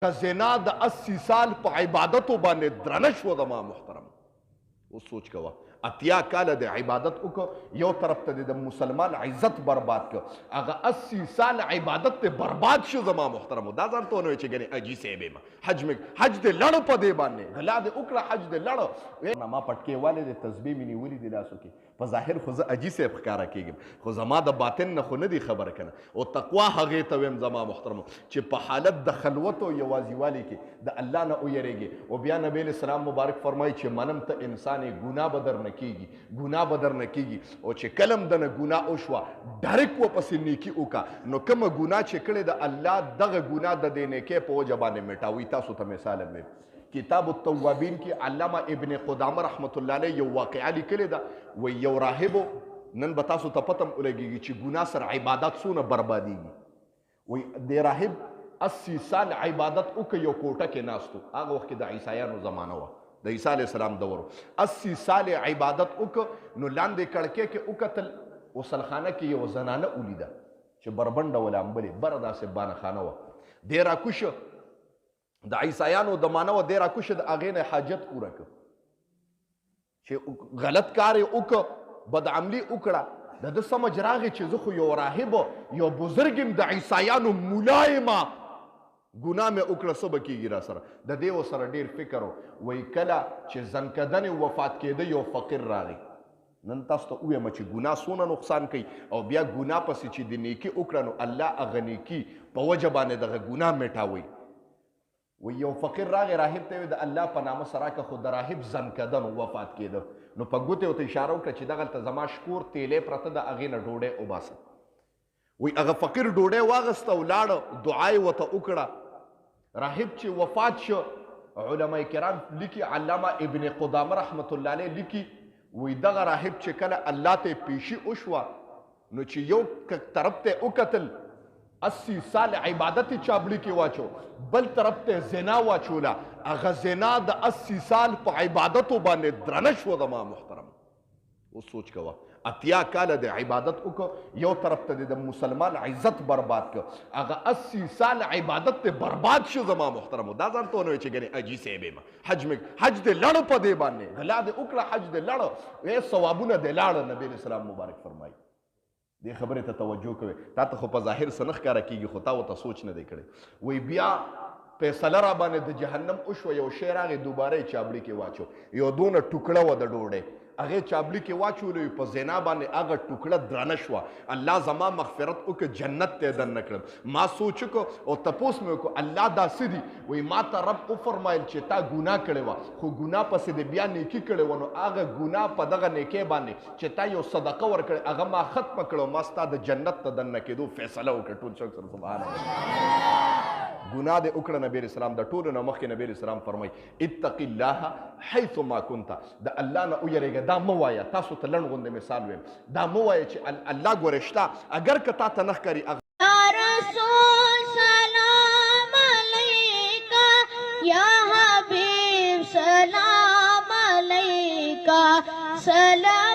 زنا د 80 سال په عبادتو باندې درنه شو زما محترم. اوس سوچ کوه اتیا کاله د عبادت وکړه، یو طرف ته د مسلمان عزت برباد کړه، هغه 80 سال عبادت ته برباد شو زما محترمو. دا ځان ته ونه چې ګنې اجي صاحب یم حج دې لړ په دې باندې غلا دې وکړه، حج دې لړ ما پټکې والے د تسبیح مې نیولې دي لاسو کې، په ظاهر خو زه اجي صاحب ښکاره کېږم، خو زما د باطن نه خو نه دي خبره کنه. او تقوا هغې ته ویم زما محترمو چې په حالت د خلوت او یوازیوالي کې د الله نه ویریږي. او بیا نبی اسلام مبارک فرمایي چې منم ته انسان ګناه به درنه کېږي، ګناه به درنه کېږي، او چې کلم دنه ګناه وشوه ډایرکټ ورپسې نیکي وکړه، نو کومه ګناه چې کړې د الله دغه ګناه د دې نیکۍ په وجه باندې مټاوي. تاسو ته مثال ویم کتاب التوابین کې علامه ابن قدامه رحمت الله علیه یو واقعه لیکلې ده، وایي یو راهبو نن به تاسو ته پته ولګېږي چې ګناه سره عبادت څونه بربادېږي. وایي د راهب 80 سال عبادت وکړه، یو کوټه کې ناست و، هغه وخت کې د عیسایانو زمانه وه، د عیسی علیه السلام دور. 80 سال عبادت وکړه، نو لاندې کړکۍ کې وکتل، غسلخانه کې یو زنانه ولیده چې بربنډه ولامبلې، بره داسې بانخانه وه، دی راکوشه د عیسایانو د مانه وه، دی راکوشه د هغې نه حاجت پوره کړه چې غلط کار یې وکړه، بدعملي وکړه. د ده سمجھ راغی چې زه خو یو راهب یو بزرګ یم، د عیسایانو ملا یم، ګناه مې وکړه، څه به کېږي را سره. د دې ورسره ډېر فکر و. وایي کله چې زنکدن وفات کېده یو فقیر راغی. نن تاسو ته ووایم چې ګناه څونه نقصان کوي، او بیا ګناه پسې چې د نیکي وکړه نو الله هغه نیکي په وجه باندې دغه ګناه میټاوي. وایي یو فقیر راغی راهب ته یې د الله په نامه سره راکړه، خو د راهب زنکدن وفات کېده، نو په ګوتې ورته اشاره وکړه چې دغلته زما شکور تیلې پرته ده، هغې نه ډوډۍ وباسه. وایي هغه فقیر ډوډۍ واغسته ولاړه، دعا یې ورته وکړه. راهب چې وفات شو، علما کرام لیکي، علامه ابن قدامه رحمت الله علیه لیکي، وایي دغه راهب چې کله الله ته پیشي وشوه، نو چې یو طرف ته وکتل 80 سال عبادت چابلی کې واچو، بل طرف ته زنا واچوله، هغه زنا د 80 سال په عبادتو باندې درنه شو زما محترم. اوس سوچ کوه اتیا کاله د عبادت وکړه، یو طرف ته د مسلمان عزت برباد کړه، هغه 80 سال عبادت ته برباد شو زما محترمو. دا ځان ته ونه وایي چې ګنې اجي صاحب یم حج دې لړ په دې باندې غلا دې وکړه، حج دې لړ، ثوابونه دې لاړه. نبی اسلام مبارک فرمایي دې خبرې ته توجه کوئ. تا ته خو په ظاهر څه نه ښکاره کېږي، خو تا ورته سوچ نه دی کړی. وایي بیا فیصله را باندې د جهنم وشوه، یو شی راغی دوباره یې چابلي کې واچو، یو دونه ټوکړه وه د ډوډۍ، هغې چابلي کې واچولې، په زنا باندې هغه ټوکړه درنه شوه. الله زما مغفرت وکړه، جنت ته یې دننه کړم. ما سوچ وکړو او تپوس مې وکړو الله دا څه دي؟ وایي ما ته رب وفرمایل چې تا ګناه کړې وه، خو ګناه پسې دې بیا نیکي کړې وه، نو هغه ګناه په دغه نیکۍ باندې چې تا یو صدقه ورکړې، هغه ما ختمه کړه، ما ستا د جنت ته دننه کېدو فیصله وکړه. ټول څوک سره سبحان الله. ګناه دې وکړه، نبی اسلام د ټولو نه مخکې نبی اسلام فرمایي اتق الله حیث ما کنت، د الله نه ویریږه. دا مه وایه، تاسو ته لنډ غوندې مثال ویم، دا مه وایه چې الله ګورې شته، اگر که تا ته نه ښکاري. یا رسول سلام علیکا، یا حبیب سلام علیکا، سلام